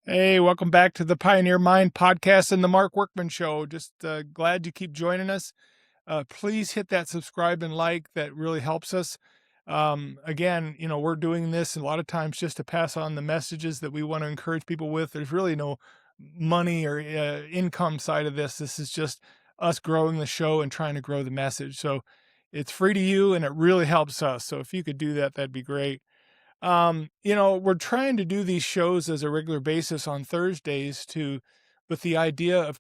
Hey, welcome back to the Pioneer Mind podcast and the Mark Workman Show. Just glad you keep joining us. Please hit that subscribe and like. That really helps us. Again, we're doing this a lot of times just to pass on the messages that we want to encourage people with. There's really no money or income side of this. This is just us growing the show and trying to grow the message. So it's free to you and it really helps us. So if you could do that, that'd be great. We're trying to do these shows as a regular basis on Thursdays with the idea of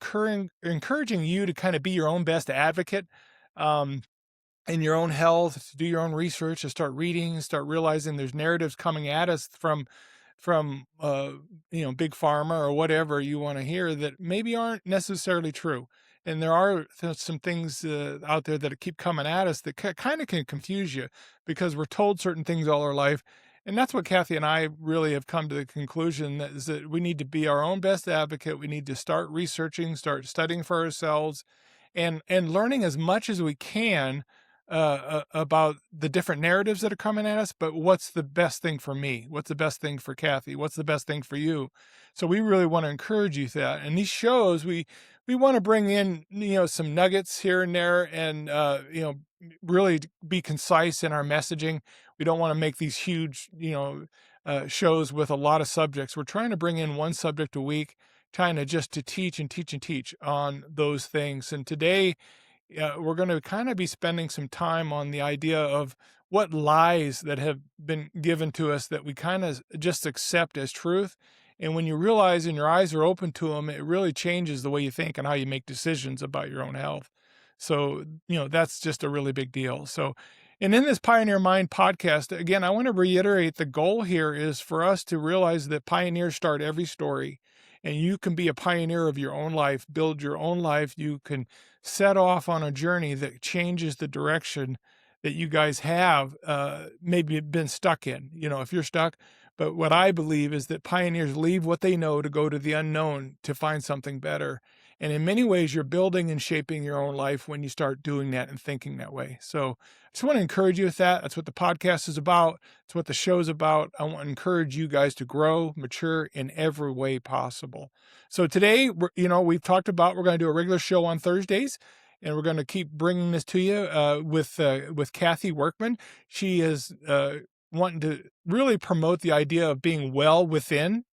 encouraging you to kind of be your own best advocate, um, in your own health, to do your own research, to start reading, start realizing there's narratives coming at us from big pharma or whatever you want to hear that maybe aren't necessarily true. And there are some things out there that keep coming at us that kind of can confuse you because we're told certain things all our life. And that's what Kathy and I really have come to the conclusion that is that we need to be our own best advocate. We need to start researching, start studying for ourselves, and learning as much as we can about the different narratives that are coming at us, but what's the best thing for me? What's the best thing for Kathy? What's the best thing for you? So we really want to encourage you to that. And these shows, we want to bring in, some nuggets here and there and, really be concise in our messaging. We don't want to make these huge, shows with a lot of subjects. We're trying to bring in one subject a week, trying to just to teach and teach and teach on those things. And today, we're going to kind of be spending some time on the idea of what lies that have been given to us that we kind of just accept as truth. And when you realize and your eyes are open to them, it really changes the way you think and how you make decisions about your own health. So, that's just a really big deal. So, and in this Pioneer Mind podcast, again, I want to reiterate the goal here is for us to realize that pioneers start every story and you can be a pioneer of your own life, build your own life. You can set off on a journey that changes the direction that you guys have maybe been stuck in, if you're stuck. But what I believe is that pioneers leave what they know to go to the unknown to find something better. And in many ways, you're building and shaping your own life when you start doing that and thinking that way. So I just want to encourage you with that. That's what the podcast is about. It's what the show is about. I want to encourage you guys to grow, mature in every way possible. So today, we've talked about we're going to do a regular show on Thursdays. And we're going to keep bringing this to you with Kathy Workman. She is wanting to really promote the idea of being well within.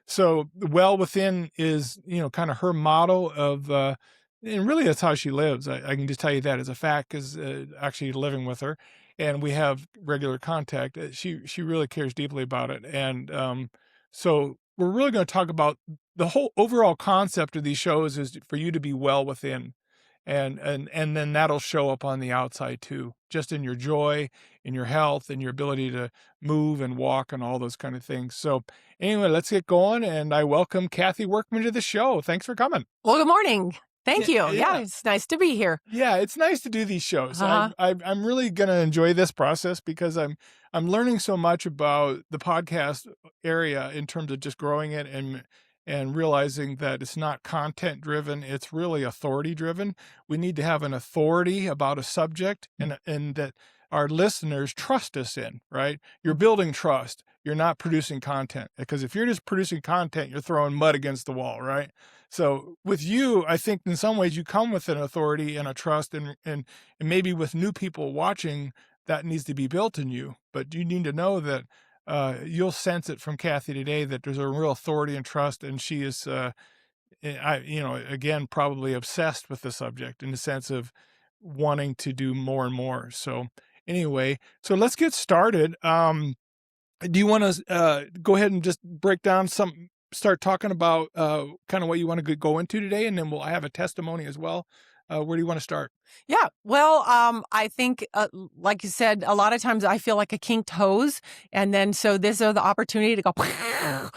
So well within is, kind of her motto of, and really that's how she lives. I can just tell you that as a fact, because actually living with her and we have regular contact, she really cares deeply about it. And so we're really going to talk about the whole overall concept of these shows is for you to be well within. And then that'll show up on the outside too, just in your joy, in your health, and your ability to move and walk and all those kind of things. So anyway, let's get going. And I welcome Kathy Workman to the show. Thanks for coming. Well, good morning. Thank you. Yeah. Yeah, it's nice to be here. Yeah, it's nice to do these shows. Uh-huh. I'm really going to enjoy this process because I'm learning so much about the podcast area in terms of just growing it and realizing that it's not content driven, it's really authority driven. We need to have an authority about a subject and that our listeners trust us in, right? You're building trust. You're not producing content, because if you're just producing content, you're throwing mud against the wall, right? So with you, I think in some ways you come with an authority and a trust, and maybe with new people watching, that needs to be built in you. But you need to know that you'll sense it from Kathy today that there's a real authority and trust, and she is, again, probably obsessed with the subject in the sense of wanting to do more and more. So anyway, so let's get started. Do you want to go ahead and just break down start talking about kind of what you want to go into today, and then I have a testimony as well. Where do you want to start? Yeah. Well, I think, like you said, a lot of times I feel like a kinked hose. And then so this is the opportunity to go.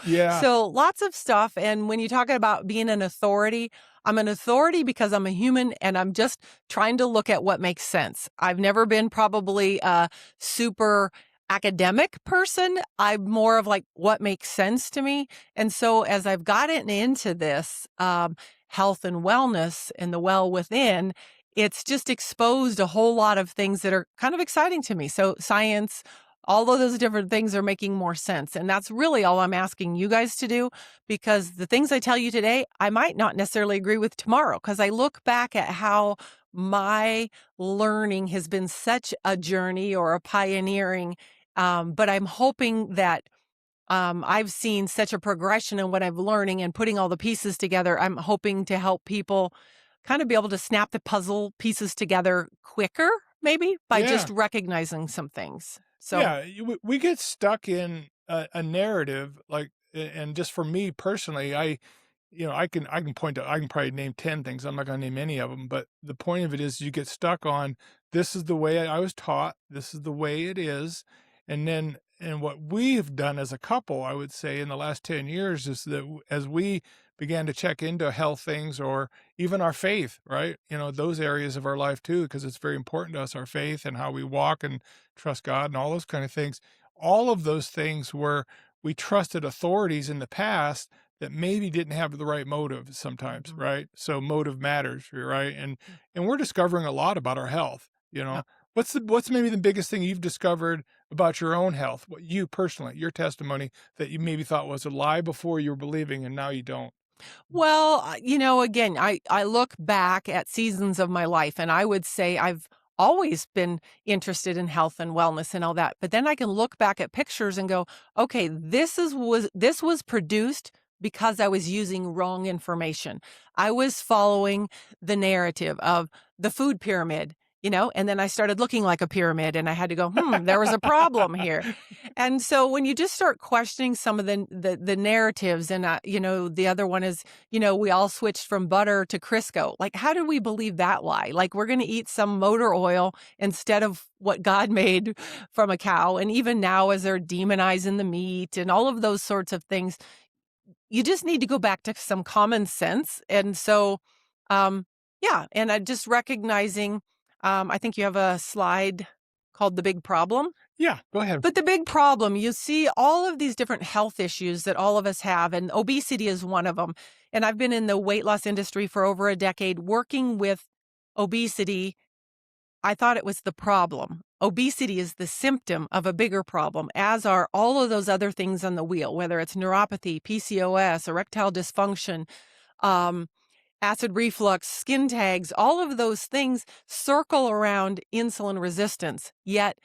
Yeah. So lots of stuff. And when you're talking about being an authority, I'm an authority because I'm a human and I'm just trying to look at what makes sense. I've never been probably a super academic person. I'm more of like what makes sense to me. And so as I've gotten into this, health and wellness and the well within, it's just exposed a whole lot of things that are kind of exciting to me. So science, all of those different things are making more sense. And that's really all I'm asking you guys to do, because the things I tell you today, I might not necessarily agree with tomorrow, because I look back at how my learning has been such a journey or a pioneering. But I'm hoping that I've seen such a progression in what I'm learning and putting all the pieces together. I'm hoping to help people kind of be able to snap the puzzle pieces together quicker, maybe by just Yeah. recognizing some things. So, Yeah, we get stuck in a narrative, like, and just for me personally, I can point to I can probably name 10 things. I'm not gonna name any of them, but the point of it is you get stuck on, "This is the way I was taught, this is the way it is," and what we've done as a couple, I would say, in the last 10 years is that as we began to check into health things or even our faith, right? Those areas of our life too, because it's very important to us, our faith and how we walk and trust God and all those kind of things. All of those things where we trusted authorities in the past that maybe didn't have the right motive sometimes, mhm, right? So motive matters, right? And we're discovering a lot about our health, you yeah. know. What's maybe the biggest thing you've discovered about your own health? What you personally, your testimony that you maybe thought was a lie before you were believing and now you don't? Well, again, I look back at seasons of my life, and I would say I've always been interested in health and wellness and all that. But then I can look back at pictures and go, okay, this was produced because I was using wrong information. I was following the narrative of the food pyramid, and then I started looking like a pyramid, and I had to go, there was a problem here. And so when you just start questioning some of the narratives, and the other one is, we all switched from butter to Crisco. Like, how do we believe that lie? Like, we're going to eat some motor oil instead of what God made from a cow. And even now, as they're demonizing the meat and all of those sorts of things, you just need to go back to some common sense. And so, yeah, and I just recognizing, I think you have a slide called The Big Problem. Yeah, go ahead. But the big problem, you see all of these different health issues that all of us have, and obesity is one of them. And I've been in the weight loss industry for over a decade working with obesity. I thought it was the problem. Obesity is the symptom of a bigger problem, as are all of those other things on the wheel, whether it's neuropathy, PCOS, erectile dysfunction, um, acid reflux, skin tags, all of those things circle around insulin resistance. Yet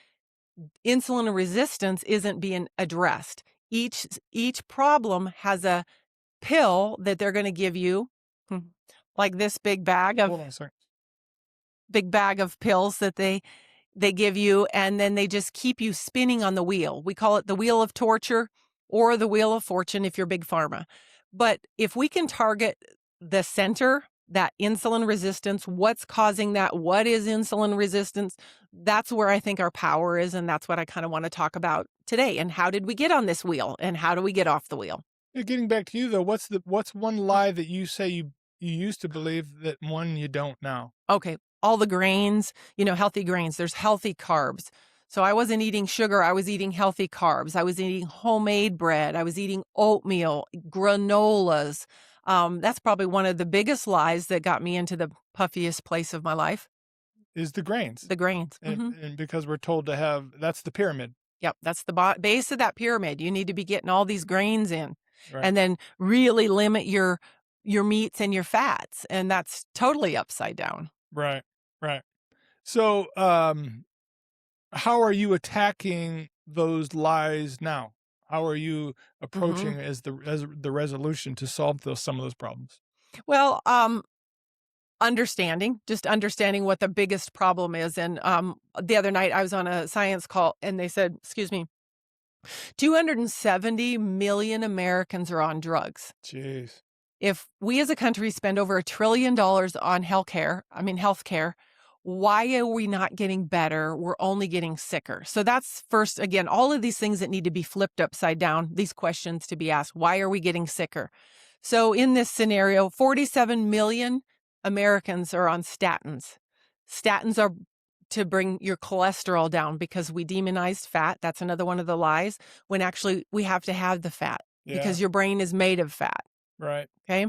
insulin resistance isn't being addressed. Each problem has a pill that they're going to give you, hmm, like this Hold on a second. big bag of pills that they give you, and then they just keep you spinning on the wheel. We call it the wheel of torture or the wheel of fortune if you're big pharma. But if we can target the center, that insulin resistance, what's causing that? What is insulin resistance? That's where I think our power is. And that's what I kind of want to talk about today. And how did we get on this wheel? And how do we get off the wheel? Yeah, getting back to you though, what's one lie that you say you used to believe that one you don't now? Okay, all the grains, healthy grains, there's healthy carbs. So I wasn't eating sugar, I was eating healthy carbs. I was eating homemade bread, I was eating oatmeal, granolas. That's probably one of the biggest lies that got me into the puffiest place of my life, Is the grains. the grains. And because we're told to have that's the pyramid, Yep, that's the base of that pyramid. You need to be getting all these grains in, right? and then really limit your meats and your fats, and that's totally upside down. Right, right. So, how are you attacking those lies now? How are you Mhm. approaching as the resolution to solve some of those problems? Well, just understanding what the biggest problem is. And the other night I was on a science call and they said, excuse me, 270 million Americans are on drugs. Jeez. If we as a country spend over $1 trillion on healthcare, why are we not getting better? We're only getting sicker. So that's first, again, all of these things that need to be flipped upside down, these questions to be asked. Why are we getting sicker? So in this scenario, 47 million Americans are on statins. Statins are to bring your cholesterol down because we demonized fat. That's another one of the lies, when actually we have to have the fat Yeah, because your brain is made of fat. right. Okay.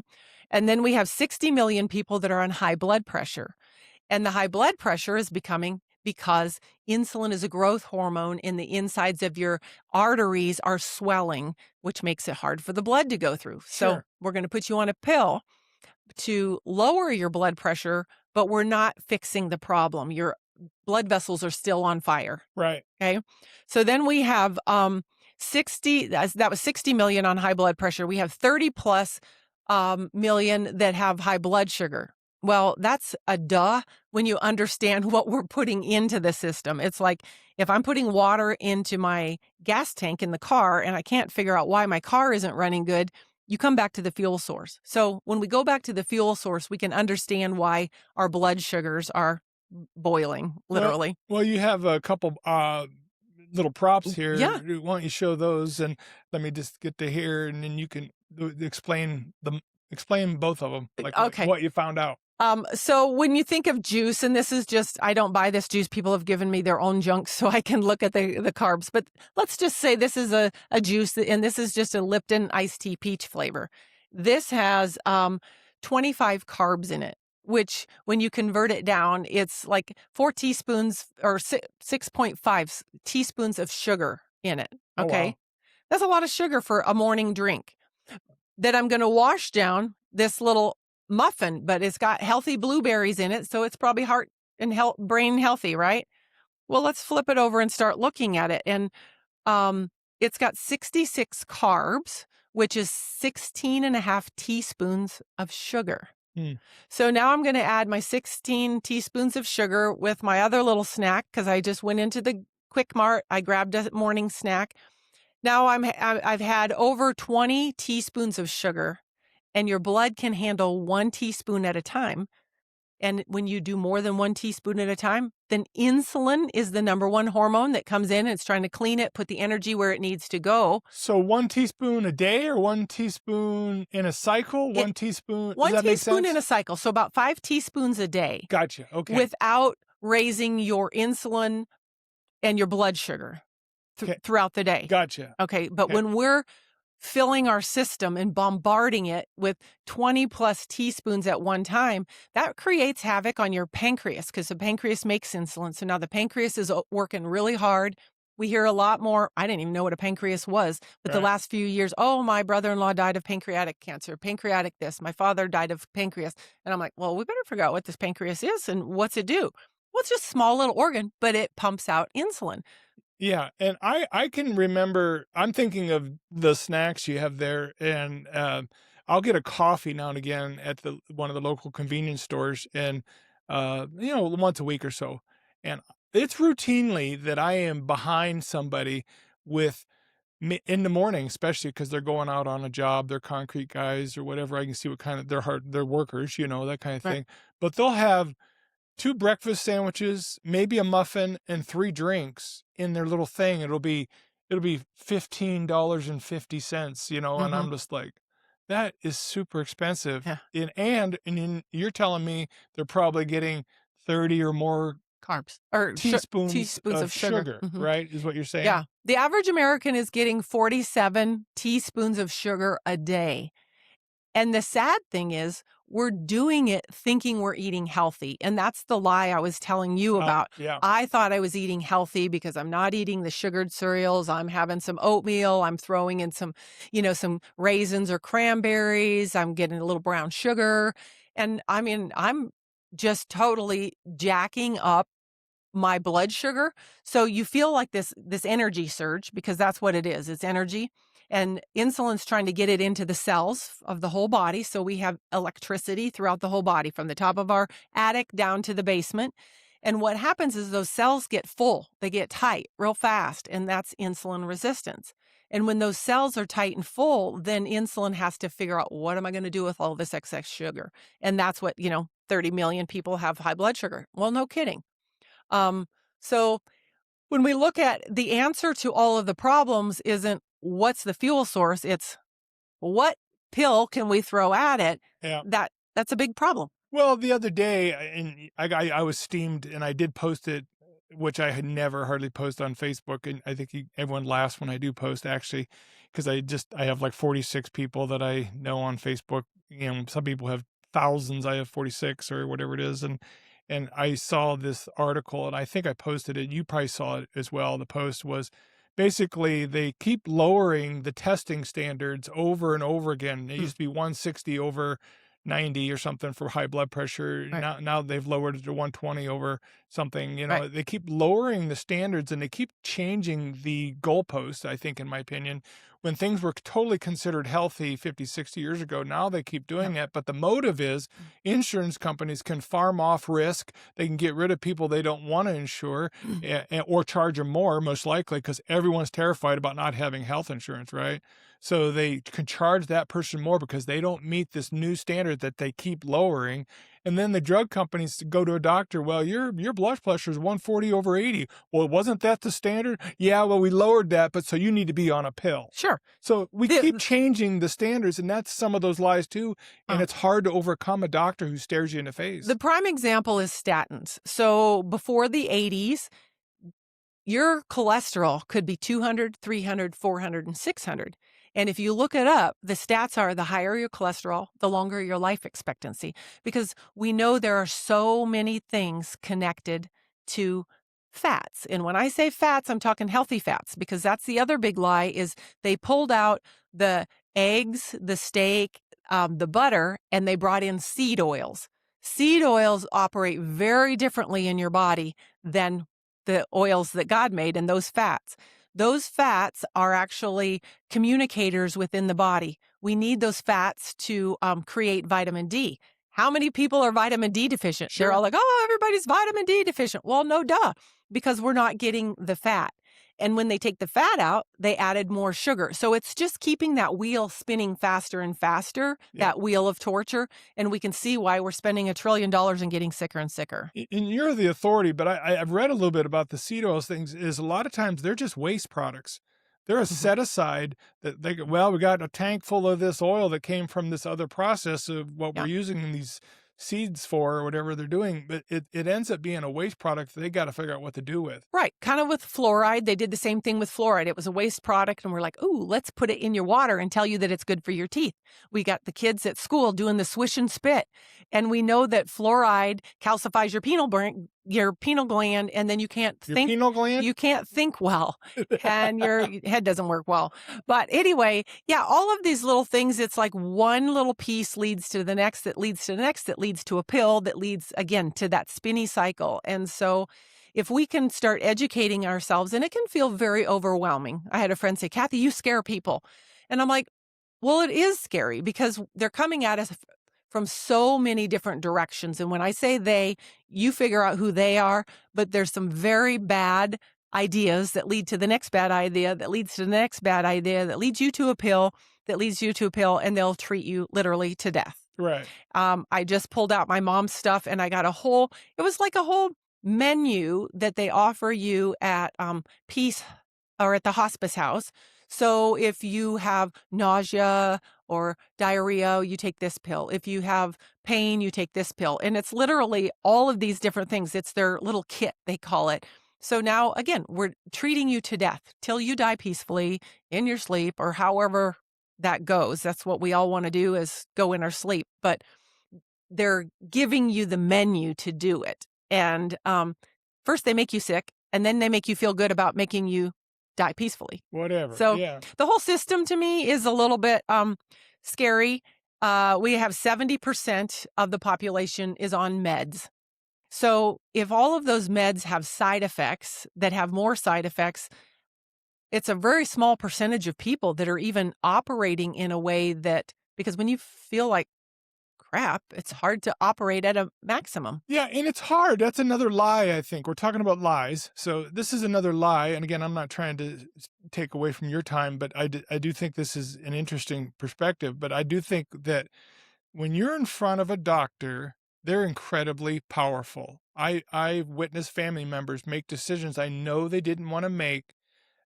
And then we have 60 million people that are on high blood pressure. And the high blood pressure is becoming because insulin is a growth hormone and the insides of your arteries are swelling, which makes it hard for the blood to go through. So Sure. we're going to put you on a pill to lower your blood pressure, but we're not fixing the problem. Your blood vessels are still on fire. Right. Okay. So then we have 60, that was 60 million on high blood pressure. We have 30 plus million that have high blood sugar. Well, that's a duh when you understand what we're putting into the system. It's like if I'm putting water into my gas tank in the car and I can't figure out why my car isn't running good, you come back to the fuel source. So when we go back to the fuel source, we can understand why our blood sugars are boiling, Well, literally. you have a couple little props here. Yeah. Why don't you show those and let me just get to here, and then you can explain both of them, like Okay. what you found out. So when you think of juice, and this is just, I don't buy this juice. People have given me their own junk so I can look at the carbs. But let's just say this is a juice, and this is just a Lipton iced tea peach flavor. This has 25 carbs in it, which when you convert it down, it's like 4 teaspoons or 6.5 teaspoons of sugar in it. Oh Okay. wow. That's a lot of sugar for a morning drink that I'm going to wash down this little muffin, but it's got healthy blueberries in it, so it's probably heart and brain healthy, right? Well, let's flip it over and start looking at it. And it's got 66 carbs, which is 16 and a half teaspoons of sugar. Hmm. So now I'm going to add my 16 teaspoons of sugar with my other little snack because I just went into the Quick Mart. I grabbed a morning snack. Now I've had over 20 teaspoons of sugar, and your blood can handle 1 teaspoon at a time. And when you do more than 1 teaspoon at a time, then insulin is the number one hormone that comes in and it's trying to clean it, put the energy where it needs to go. So 1 teaspoon a day, or 1 teaspoon in a cycle? It 1 teaspoon. Does 1 that make teaspoon in sense? a cycle, so about 5 teaspoons a day Gotcha. Okay. without raising your insulin and your blood sugar Okay. throughout the day. Gotcha. Okay, but Okay. when we're filling our system and bombarding it with 20 plus teaspoons at one time, that creates havoc on your pancreas because the pancreas makes insulin. So now the pancreas is working really hard. We hear a lot more. I didn't even know what a pancreas was, but the Right. last few years, oh, my brother-in-law died of pancreatic cancer, pancreatic this, my father died of pancreas. And I'm like, well, we better figure out what this pancreas is and what's it do? Well, it's just a small little organ, but it pumps out insulin. Yeah, and I can remember. I'm thinking of the snacks you have there, and I'll get a coffee now and again at the one of the local convenience stores, and once a week or so, and it's routinely that I am behind somebody with me in the morning, especially because they're going out on a job, they're concrete guys or whatever. I can see what kind of they're workers, that kind of Right. thing. But they'll have 2 breakfast sandwiches, maybe a muffin, and 3 drinks in their little thing. It'll be $15.50, and Mm-hmm. I'm just like, "That is super expensive." Yeah. And then you're telling me they're probably getting 30 or more Carbs or teaspoons teaspoons of of sugar. sugar, Mhm. right? Is what you're saying? Yeah. The average American is getting 47 teaspoons of sugar a day. And the sad thing is, we're doing it thinking we're eating healthy. And that's the lie I was telling you about. Yeah. I thought I was eating healthy because I'm not eating the sugared cereals. I'm having some oatmeal. I'm throwing in some raisins or cranberries. I'm getting a little brown sugar. And I mean, I'm just totally jacking up my blood sugar. So you feel like this energy surge because that's what it is. It's energy. And insulin's trying to get it into the cells of the whole body. So we have electricity throughout the whole body from the top of our attic down to the basement. And what happens is those cells get full, they get tight real fast, and that's insulin resistance. And when those cells are tight and full, then insulin has to figure out what am I going to do with all this excess sugar? And that's what, 30 million people have high blood sugar. Well, no kidding. Um, so when we look at the answer to all of the problems isn't what's the fuel source, it's what pill can we throw at it? Yeah. That's a big problem. Well, the other day, and I was steamed, and I did post it, which I had never hardly post on Facebook, and I think everyone laughs when I do post, actually, because I have like 46 people that I know on Facebook. Some people have thousands. I have 46 or whatever it is, and I saw this article, and I think I posted it. You probably saw it as well. The post was basically they keep lowering the testing standards over and over again. It Mm, used to be 160 over 90 or something for high blood pressure. right, Now they've lowered it to 120 over something. right. They keep lowering the standards and they keep changing the goalposts, I think, in my opinion. When things were totally considered healthy 50, 60 years ago, now they keep Yeah. doing that. But the motive is insurance companies can farm off risk. They can get rid of people they don't want to insure or charge them more, most likely, because everyone's terrified about not having health insurance, right? So they can charge that person more because they don't meet this new standard that they keep lowering. And then the drug companies go to a doctor, well, your blood pressure is 140 over 80. Well, wasn't that the standard? Yeah, well, we lowered that, but so you need to be on a pill. Sure. So we keep The changing the standards, and that's some of those lies too. And uh, it's hard to overcome a doctor who stares you in the the face. prime example is statins. So before the 80s, your cholesterol could be 200, 300, 400, and 600. And if you look it up, the stats are the higher your cholesterol, the longer your life expectancy, because we know there are so many things connected to fats. And when I say fats, I'm talking healthy fats, because that's the other big lie is they pulled out the eggs, the steak, the butter, and they brought in seed oils. Seed oils operate very differently in your body than the oils that God made and those fats. Those fats are actually communicators within the body. We need those fats to create vitamin D. How many people are vitamin D deficient? They're all Sure. like, oh, everybody's vitamin D deficient. Well, no, duh, because we're not getting the fat. And when they take the fat out, they added more sugar. So it's just keeping that wheel spinning faster and faster, Yeah. that wheel of torture. And we can see why we're spending $1 trillion and getting sicker and sicker. And you're the authority, but I've read a little bit about the seed oils things. Is a lot of times they're just waste products. They're a Mhm. set aside that they go, well, we got a tank full of this oil that came from this other process of what we're Yeah. using these seeds for or whatever they're doing, but it ends up being a waste product that they got to figure out what to do with. Right. Kind of with fluoride. They did the same thing with fluoride. It was a waste product, and we're like, ooh, let's put it in your water and tell you that it's good for your teeth. We got the kids at school doing the swish and spit. And we know that fluoride calcifies your pineal gland, and then Your pineal gland? you can't think well, and your head doesn't work well. But anyway, yeah, all of these little things, it's like one little piece leads to the next, that leads to the next, that leads to a pill, that leads again to that spinny cycle. And so if we can start educating ourselves, and it can feel very overwhelming. I had a friend say, Kathy, you scare people. And I'm like, well, it is scary because they're coming at us from so many different directions. And when I say they, you figure out who they are, but there's some very bad ideas that lead to the next bad idea, that leads to the next bad idea, that leads you to a pill, that leads you to a pill, and they'll treat you literally to death. Right. I just pulled out my mom's stuff and I got it was like a whole menu that they offer you at Peace or at the hospice house. So if you have nausea or diarrhea, you take this pill. If you have pain, you take this pill. And it's literally all of these different things. It's their little kit, they call it. So now, again, we're treating you to death till you die peacefully in your sleep or however that goes. That's what we all want to do is go in our sleep. But they're giving you the menu to do it. And first they make you sick, and then they make you feel good about making you die peacefully. Whatever. So Yeah. the whole system to me is a little bit scary. We have 70% of the population is on meds. So if all of those meds have side effects that have more side effects, it's a very small percentage of people that are even operating in a way that, because when you feel like crap, it's hard to operate at a maximum. Yeah, and it's hard. That's another lie, I think. We're talking about lies. So this is another lie. And again, I'm not trying to take away from your time, but I do think this is an interesting perspective. But I do think that when you're in front of a doctor, they're incredibly powerful. I've witnessed family members make decisions I know they didn't want to make.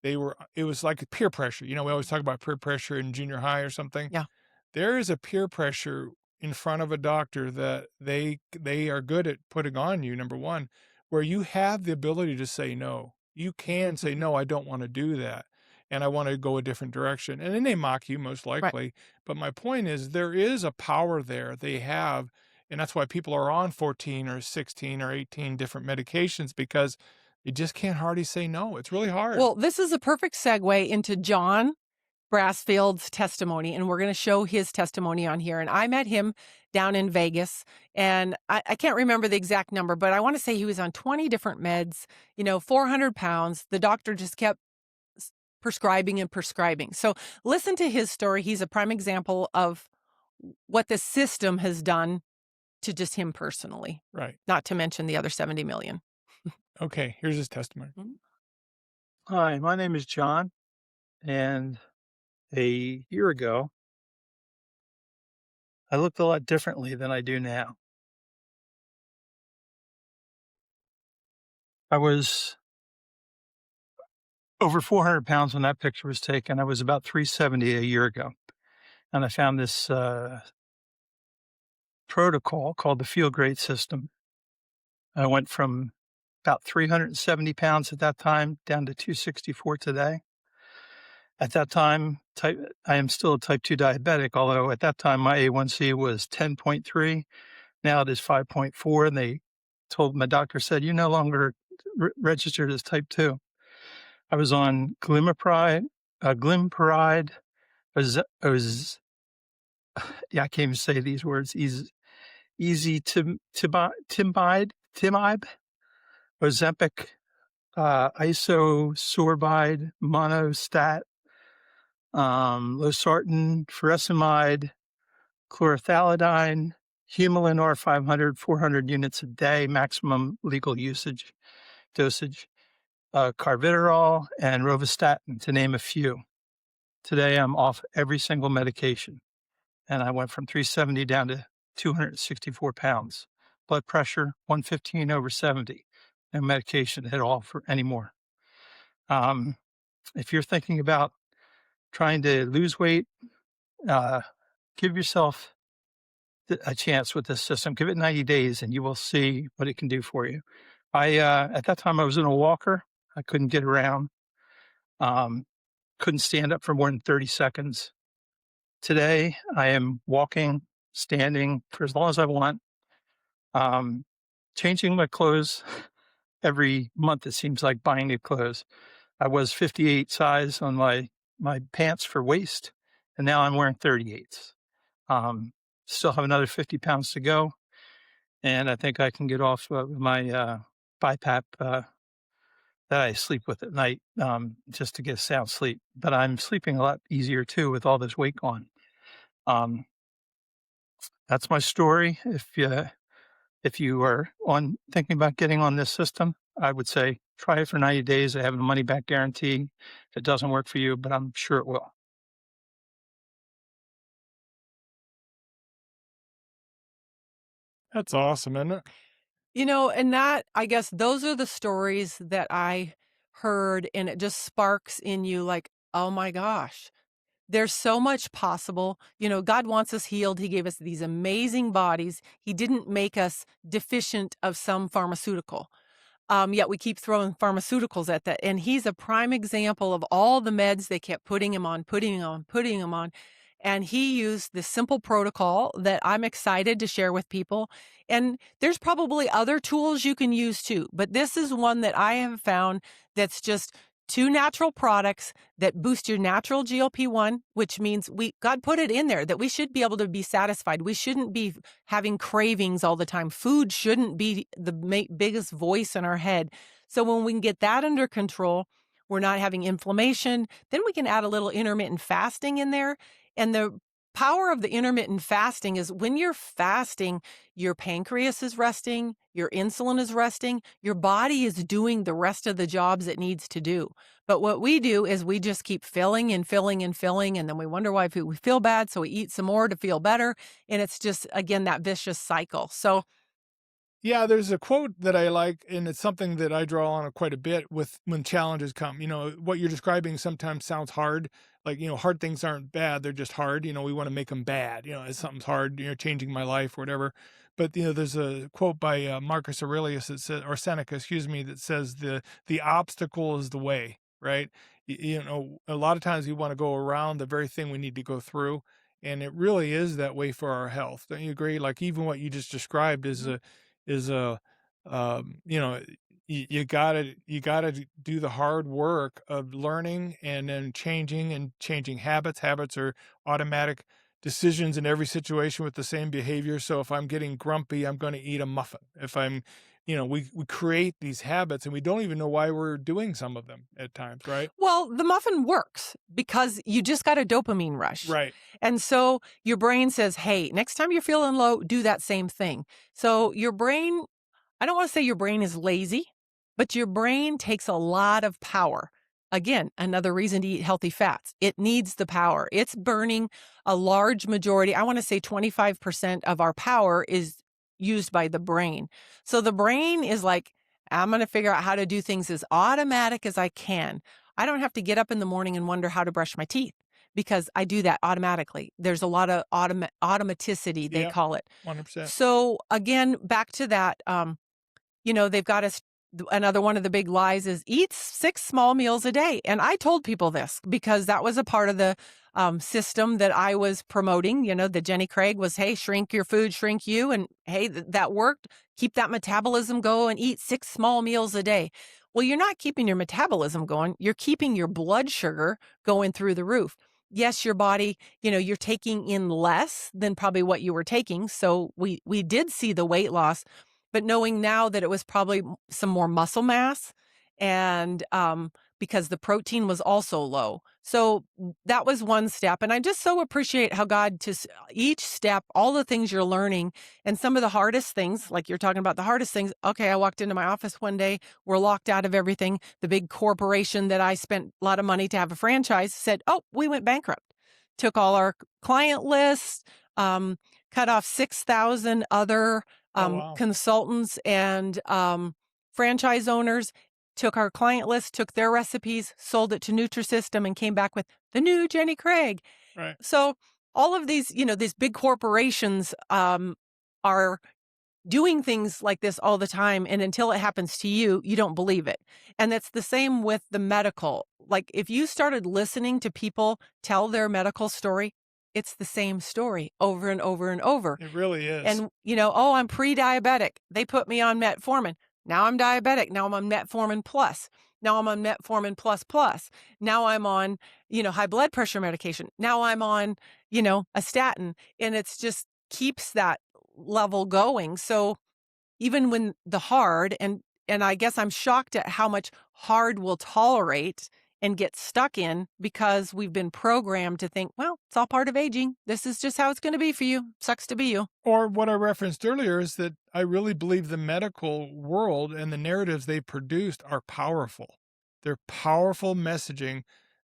It was like peer pressure. We always talk about peer pressure in junior high or something. Yeah. There is a peer pressure in front of a doctor that they are good at putting on you, number one, where you have the ability to say no. You can say, Mhm. no, I don't want to do that. And I want to go a different direction. And then they mock you most Right. likely. But my point is there is a power there they have. And that's why people are on 14 or 16 or 18 different medications because you just can't hardly say no. It's really hard. Well, this is a perfect segue into John Brassfield's testimony, and we're going to show his testimony on here. And I met him down in Vegas, and I can't remember the exact number, but I want to say he was on 20 different meds, 400 pounds. The doctor just kept prescribing and prescribing. So listen to his story. He's a prime example of what the system has done to just him personally, Right. not to mention the other 70 million. Okay. Here's his testimony. Mhm. Hi, my name is John, and a year ago, I looked a lot differently than I do now. I was over 400 pounds when that picture was taken. I was about 370 a year ago, and I found this protocol called the Feel Great System. I went from about 370 pounds at that time down to 264 today. At that time, I am still a type 2 diabetic, although at that time my A1C was 10.3. Now it is 5.4, and my doctor said, "You're no longer registered as type 2." I was on glimepiride, yeah, I can't even say these words, easy timide, Ozempic, isosorbide, monostat, losartan, furosemide, chlorothalidine, Humulin R 400 units a day, maximum legal dosage, carvedilol, and rovastatin, to name a few. Today, I'm off every single medication, and I went from 370 down to 264 pounds. Blood pressure 115/70. No medication at all for anymore. If you're thinking about trying to lose weight, uh, give yourself a chance with this system. Give it 90 days and you will see what it can do for you. At that time, I was in a walker. I couldn't get around, um, couldn't stand up for more than 30 seconds. Today, I am walking, standing for as long as I want, um, changing my clothes every month. It seems like buying new clothes. I was 58 size on my pants for waist, and now I'm wearing 38s. Um, Still have another 50 pounds to go, and I think I can get off my BiPAP that I sleep with at night, just to get sound sleep. But I'm sleeping a lot easier too with all this weight gone. Um, that's my story. If you are thinking about getting on this system, I would say try it for 90 days. I have a money back guarantee if it doesn't work for you, but I'm sure it will. That's awesome, isn't it? And that, I guess those are the stories that I heard, and it just sparks in you like, oh my gosh, there's so much possible. God wants us healed. He gave us these amazing bodies. He didn't make us deficient of some pharmaceutical. Yet we keep throwing pharmaceuticals at that. And he's a prime example of all the meds they kept putting him on, putting him on, putting him on. And he used this simple protocol that I'm excited to share with people. And there's probably other tools you can use too, but this is one that I have found that's just two natural products that boost your natural GLP-1, which means God put it in there that we should be able to be satisfied. We shouldn't be having cravings all the time. Food shouldn't be the biggest voice in our head. So when we can get that under control, we're not having inflammation. Then we can add a little intermittent fasting in there. And the power of the intermittent fasting is when you're fasting, your pancreas is resting, your insulin is resting, your body is doing the rest of the jobs it needs to do. But what we do is we just keep filling and filling and filling, and then we wonder why we feel bad, so we eat some more to feel better. And it's just, again, that vicious cycle. So Yeah, there's a quote that I like, and it's something that I draw on quite a bit with when challenges come. What you're describing sometimes sounds hard. Like, hard things aren't bad, they're just hard. We want to make them bad. If something's hard, changing my life or whatever. But, there's a quote by Marcus Aurelius that says, or Seneca, excuse me, that says the obstacle is the way, right? A lot of times we want to go around the very thing we need to go through. and it really is that way for our health. Don't you agree? Like, even what you just described Mhm. is a, you know, you gotta do the hard work of learning and then changing habits. Habits are automatic decisions in every situation with the same behavior. So if I'm getting grumpy, I'm going to eat a muffin. If I'm, we create these habits and we don't even know why we're doing some of them at times, right? Well, the muffin works because you just got a dopamine rush. Right. And so your brain says, hey, next time you're feeling low, do that same thing. So your brain, I don't want to say your brain is lazy, but your brain takes a lot of power. Again, another reason to eat healthy fats. It needs the power. It's burning a large majority. I want to say 25% of our power is used by the brain. So the brain is like, I'm going to figure out how to do things as automatic as I can. I don't have to get up in the morning and wonder how to brush my teeth because I do that automatically. There's a lot of automaticity, they Yeah. call it. 100%. So again, back to that, they've got us. Another one of the big lies is eat 6 small meals a day. And I told people this because that was a part of the system that I was promoting. The Jenny Craig was, hey, shrink your food, shrink you. And hey, that worked. Keep that metabolism going, eat 6 small meals a day. Well, you're not keeping your metabolism going. You're keeping your blood sugar going through the roof. Yes, your body, you're taking in less than probably what you were taking. So we did see the weight loss, but knowing now that it was probably some more muscle mass and because the protein was also low. So that was one step. And I just so appreciate how God each step, all the things you're learning and some of the hardest things, like you're talking about the hardest things. Okay, I walked into my office one day, we're locked out of everything. The big corporation that I spent a lot of money to have a franchise said, oh, we went bankrupt. Took all our client lists, cut off 6,000 other Oh, wow. consultants and franchise owners, took our client list, took their recipes, sold it to Nutrisystem, and came back with the new Jenny Craig. Right. So all of these big corporations are doing things like this all the time. And until it happens to you, you don't believe it. And that's the same with the medical. Like if you started listening to people tell their medical story, it's the same story over and over and over. It really is. And, oh, I'm pre-diabetic. They put me on metformin. Now I'm diabetic. Now I'm on metformin plus. Now I'm on metformin plus plus. Now I'm on, high blood pressure medication. Now I'm on, a statin. And it's just keeps that level going. So even when the hard and I guess I'm shocked at how much hard we'll tolerate and get stuck in because we've been programmed to think, well, it's all part of aging. This is just how it's going to be for you. Sucks to be you. Or what I referenced earlier is that I really believe the medical world and the narratives they produced are powerful. They're powerful messaging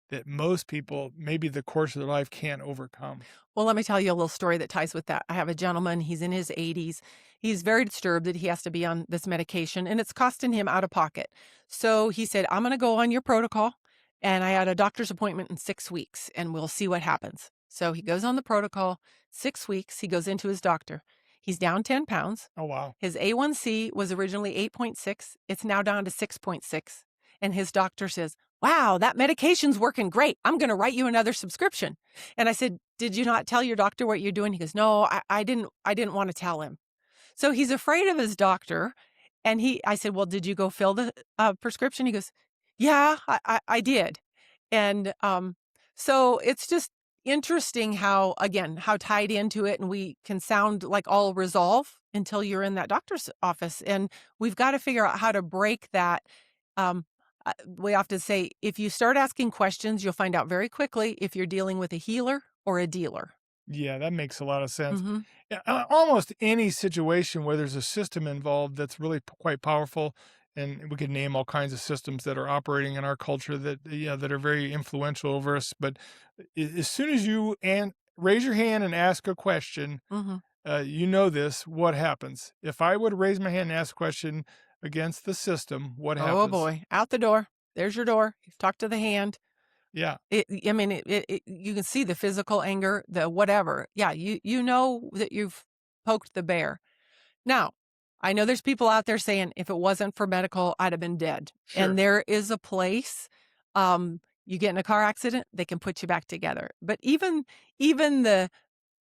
that most people, maybe the course of their life, can't overcome. Well, let me tell you a little story that ties with that. I have a gentleman, he's in his 80s. He's very disturbed that he has to be on this medication and it's costing him out of pocket. So he said, I'm going to go on your protocol. And I had a doctor's appointment in 6 weeks and we'll see what happens. So he goes on the protocol, 6 weeks, he goes into his doctor. He's down 10 pounds. Oh, wow. His A1C was originally 8.6. It's now down to 6.6. And his doctor says, wow, that medication's working great. I'm going to write you another subscription. And I said, did you not tell your doctor what you're doing? He goes, no, I didn't want to tell him. So he's afraid of his doctor. And I said, well, did you go fill the prescription? He goes, yeah, I did. And so it's just interesting how tied into it. And we can sound like all resolve until you're in that doctor's office. And we've got to figure out how to break that. We often say, if you start asking questions, you'll find out very quickly if you're dealing with a healer or a dealer. Yeah, that makes a lot of sense. Mm-hmm. Yeah, almost any situation where there's a system involved that's really quite powerful, and we could name all kinds of systems that are operating in our culture that that are very influential over us. But as soon as you raise your hand and ask a question, Mm-hmm. you know this. What happens if I would raise my hand and ask a question against the system? What Oh happens? boy, out the door. There's your door. You've talked to the hand. Yeah, I mean, you can see the physical anger, the whatever. Yeah, you know that you've poked the bear. Now, I know there's people out there saying, if it wasn't for medical, I'd have been dead. And sure. there is a place. You get in a car accident, they can put you back together. But even the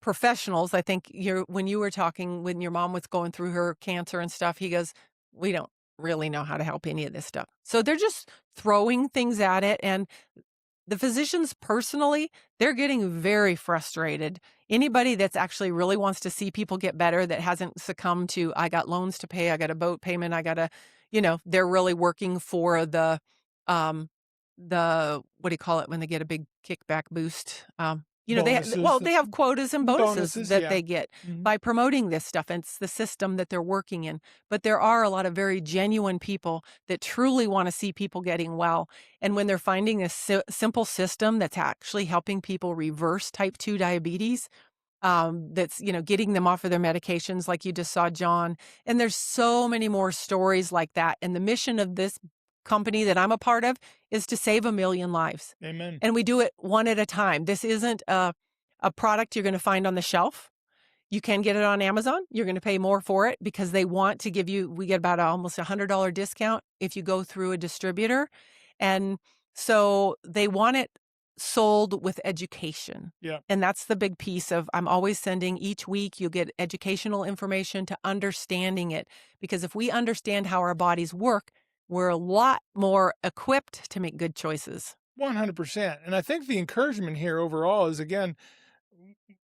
professionals, I think when you were talking when your mom was going through her cancer and stuff, he goes, "We don't really know how to help any of this stuff." So they're just throwing things at it, and the physicians personally, they're getting very frustrated. Anybody that's actually really wants to see people get better that hasn't succumbed to, I got loans to pay, I got a boat payment, I got they're really working for um, what do you call it when they get a big kickback boost? Bonuses, They have quotas and bonuses bonuses, that yeah. they get Mhm. by promoting this stuff. And it's the system that they're working in. But there are a lot of very genuine people that truly want to see people getting well. And when they're finding a simple system that's actually helping people reverse type 2 diabetes, that's, getting them off of their medications, like you just saw John. And there's so many more stories like that. And the mission of this company that I'm a part of is to save 1 million lives. Amen. And we do it one at a time. This isn't a product you're going to find on the shelf. You can get it on Amazon. You're going to pay more for it because they want to give you, we get about almost $100 discount if you go through a distributor. And so they want it sold with education. Yeah. And that's the big piece of I'm always sending each week, you'll get educational information to understanding it. Because if we understand how our bodies work, we're a lot more equipped to make good choices. 100%. And I think the encouragement here overall is, again,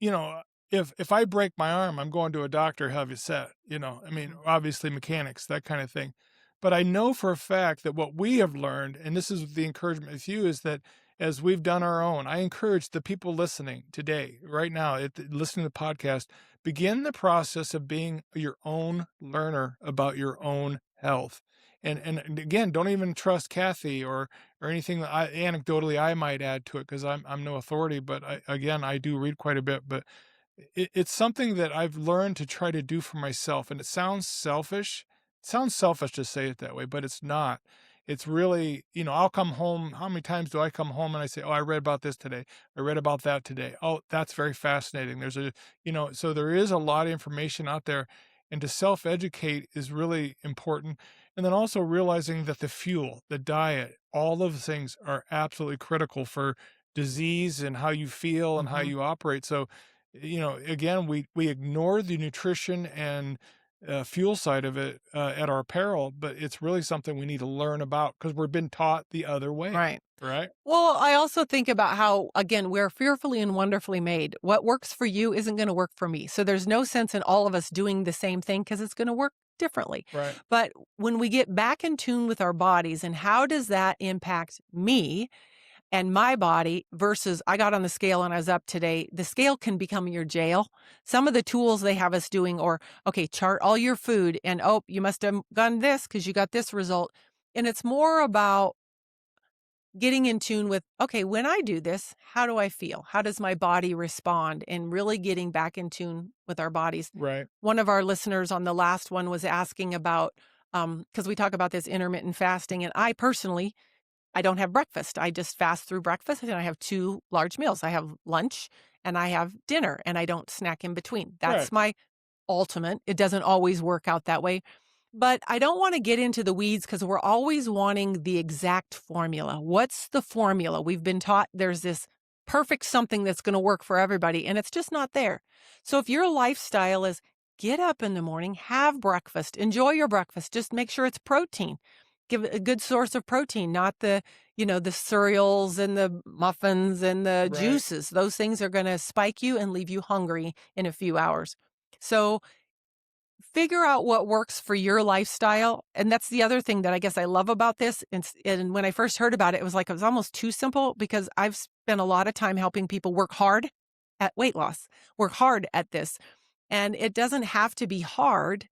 you know, if I break my arm, I'm going to a doctor, have you set, I mean, Mhm. obviously mechanics, that kind of thing. But I know for a fact that what we have learned, and this is the encouragement with you, is that as we've done our own, I encourage the people listening today, right now, listening to the podcast, begin the process of being your own learner about your own health. And again, don't even trust Kathy or anything that anecdotally I might add to it, because I'm no authority, but I do read quite a bit. But it's something that I've learned to try to do for myself, and it sounds selfish. It sounds selfish to say it that way, but it's not. It's really, I'll come home. How many times do I come home and I say, "Oh, I read about this today. I read about that today. Oh, that's very fascinating." So there is a lot of information out there, and to self-educate is really important. And then also realizing that the fuel, the diet, all of the things are absolutely critical for disease and how you feel and how Mhm. you operate. So, again, we ignore the nutrition and fuel side of it at our peril, but it's really something we need to learn about because we've been taught the other way, Right. right? Well, I also think about how, again, we're fearfully and wonderfully made. What works for you isn't going to work for me. So there's no sense in all of us doing the same thing because it's going to work differently. Right. But when we get back in tune with our bodies and how does that impact me and my body versus I got on the scale and I was up today, the scale can become your jail. Some of the tools they have us doing, or, okay, chart all your food and, oh, you must have done this because you got this result. And it's more about getting in tune with, okay, when I do this, how do I feel? How does my body respond? And really getting back in tune with our bodies. Right. One of our listeners on the last one was asking about, because we talk about this intermittent fasting, and I personally, I don't have breakfast. I just fast through breakfast and I have two large meals. I have lunch and I have dinner and I don't snack in between. Right. That's my ultimate. It doesn't always work out that way. But I don't want to get into the weeds because we're always wanting the exact formula. What's the formula? We've been taught there's this perfect something that's going to work for everybody, and it's just not there. So if your lifestyle is get up in the morning, have breakfast, enjoy your breakfast, just make sure it's protein. Give it a good source of protein, not the cereals and the muffins and the Right. juices. Those things are going to spike you and leave you hungry in a few hours. So figure out what works for your lifestyle. And that's the other thing that I guess I love about this. And when I first heard about it, it was almost too simple because I've spent a lot of time helping people work hard at weight loss, work hard at this. And it doesn't have to be hard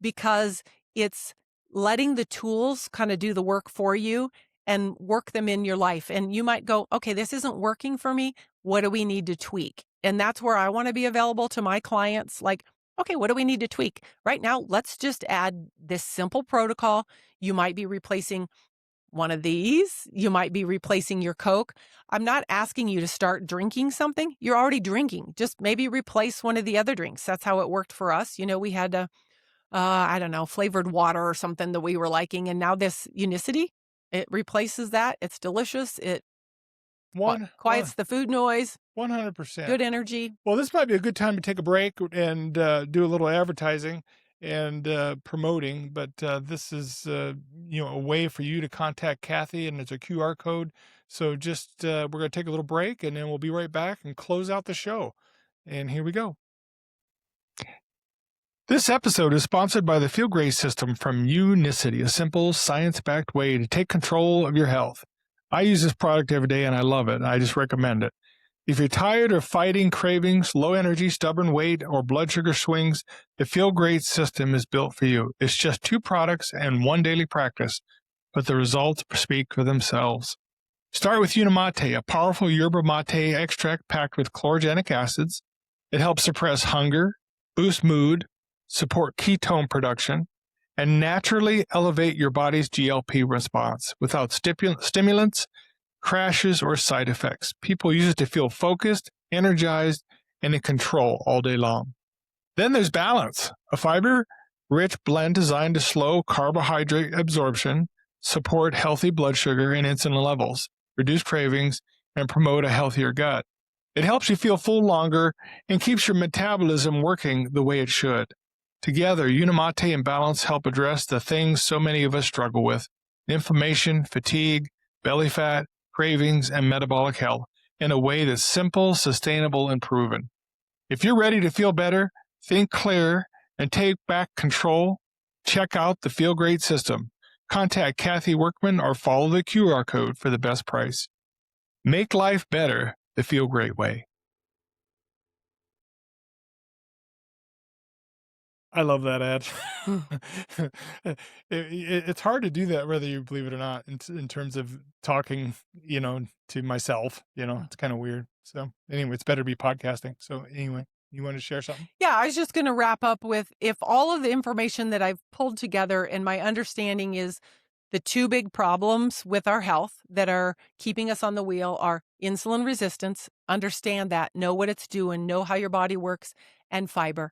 because it's letting the tools kind of do the work for you and work them in your life. And you might go, okay, this isn't working for me. What do we need to tweak? And that's where I want to be available to my clients. Like, okay, what do we need to tweak? Right now, let's just add this simple protocol. You might be replacing one of these. You might be replacing your Coke. I'm not asking you to start drinking something. You're already drinking. Just maybe replace one of the other drinks. That's how it worked for us. We had I don't know, flavored water or something that we were liking. And now this Unicity, it replaces that. It's delicious. It One, quiets the food noise. 100%. good energy. Well, this might be a good time to take a break and do a little advertising and promoting, but this is a way for you to contact Kathy, and it's a QR code. So just we're going to take a little break, and then we'll be right back and close out the show. And here we go. This episode is sponsored by the Feel Great system from Unicity, a simple, science backed way to take control of your health. I use this product every day and I love it. I just recommend it. If you're tired of fighting cravings, low energy, stubborn weight, or blood sugar swings, the Feel Great system is built for you. It's just 2 products and 1 daily practice, but the results speak for themselves. Start with Unimate, a powerful yerba mate extract packed with chlorogenic acids. It helps suppress hunger, boost mood, support ketone production, and naturally elevate your body's GLP response without stimulants, crashes, or side effects. People use it to feel focused, energized, and in control all day long. Then there's Balance, a fiber-rich blend designed to slow carbohydrate absorption, support healthy blood sugar and insulin levels, reduce cravings, and promote a healthier gut. It helps you feel full longer and keeps your metabolism working the way it should. Together, Unimate and Balance help address the things so many of us struggle with: inflammation, fatigue, belly fat, cravings, and metabolic health in a way that's simple, sustainable, and proven. If you're ready to feel better, think clear, and take back control, check out the Feel Great system. Contact Kathy Workman or follow the QR code for the best price. Make life better the Feel Great way. I love that ad. It's hard to do that whether you believe it or not in terms of talking, to myself, it's kind of weird. So anyway, it's better to be podcasting. So anyway, you want to share something? Yeah, I was just going to wrap up with, if all of the information that I've pulled together and my understanding is the 2 big problems with our health that are keeping us on the wheel are insulin resistance, understand that, know what it's doing, know how your body works, and fiber.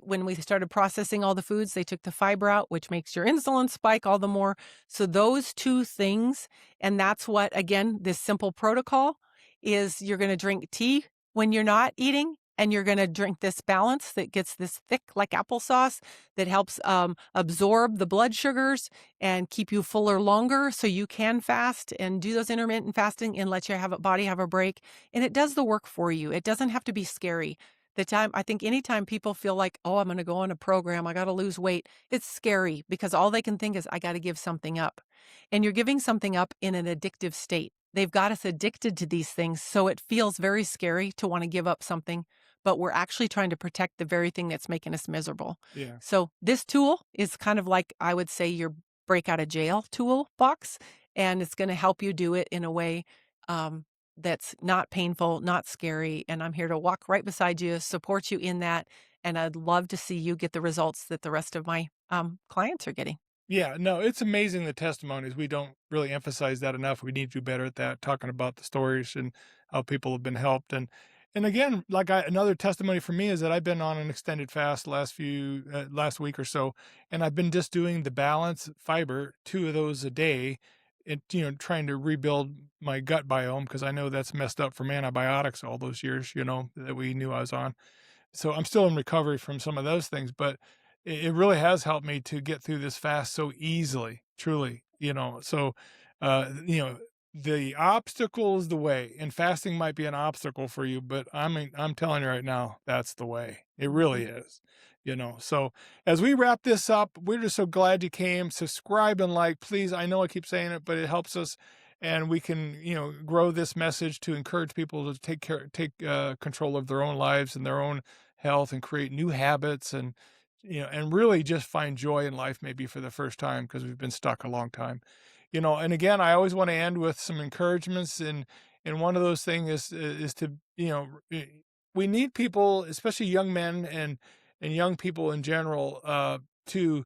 When we started processing all the foods, they took the fiber out, which makes your insulin spike all the more. So those 2 things, and that's what, again, this simple protocol is: you're going to drink tea when you're not eating, and you're going to drink this Balance that gets this thick like applesauce that helps absorb the blood sugars and keep you fuller longer, so you can fast and do those intermittent fasting and let your body have a break. And it does the work for you. It doesn't have to be scary. I think anytime people feel like, oh, I'm going to go on a program, I got to lose weight, it's scary because all they can think is, I got to give something up. And you're giving something up in an addictive state. They've got us addicted to these things, so it feels very scary to want to give up something, but we're actually trying to protect the very thing that's making us miserable. Yeah. So this tool is kind of like, I would say, your break out of jail toolbox, and it's going to help you do it in a way that's not painful, not scary. And I'm here to walk right beside you, support you in that. And I'd love to see you get the results that the rest of my clients are getting. Yeah, no, it's amazing, the testimonies. We don't really emphasize that enough. We need to do better at that, talking about the stories and how people have been helped. And again, another testimony for me is that I've been on an extended fast last week or so, and I've been just doing the Balance fiber, 2 of those a day, and trying to rebuild my gut biome, because I know that's messed up from antibiotics all those years, that we knew I was on. So I'm still in recovery from some of those things, but it really has helped me to get through this fast so easily, truly, So, the obstacle is the way, and fasting might be an obstacle for you, but I'm telling you right now, that's the way. It really is, So as we wrap this up, we're just so glad you came. Subscribe and like, please. I know I keep saying it, but it helps us. And we can, grow this message to encourage people to take control of their own lives and their own health, and create new habits, and and really just find joy in life, maybe for the first time, because we've been stuck a long time. And again, I always want to end with some encouragements, and one of those things is to, we need people, especially young men and young people in general, to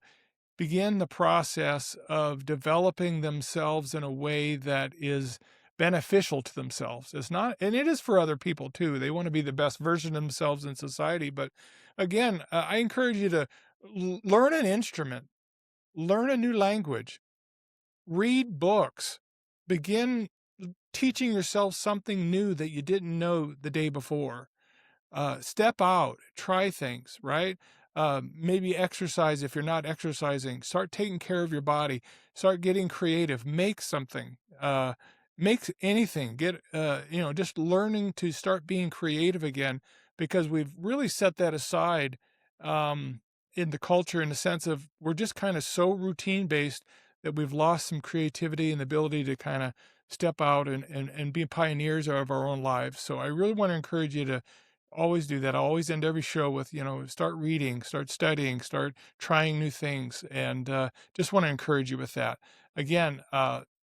begin the process of developing themselves in a way that is beneficial to themselves. It's not, and it is for other people too. They want to be the best version of themselves in society. But again, I encourage you to learn an instrument, learn a new language, read books, begin teaching yourself something new that you didn't know the day before. Step out, try things, right? Maybe exercise if you're not exercising. Start taking care of your body. Start getting creative. Make something. Make anything. Just learning to start being creative again because we've really set that aside um, in the culture in the sense of we're just kind of so routine based that we've lost some creativity and the ability to kind of step out and be pioneers of our own lives. So I really want to encourage you to always do that. I always end every show with, start reading, start studying, start trying new things. And just want to encourage you with that. Again,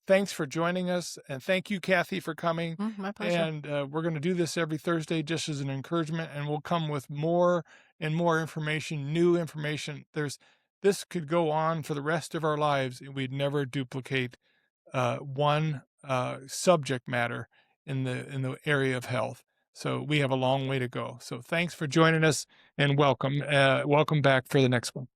thanks for joining us. And thank you, Kathy, for coming. My pleasure. And we're going to do this every Thursday just as an encouragement. And we'll come with more and more information, new information. This could go on for the rest of our lives. And we'd never duplicate one subject matter in the area of health. So we have a long way to go. So thanks for joining us and welcome. Welcome back for the next one.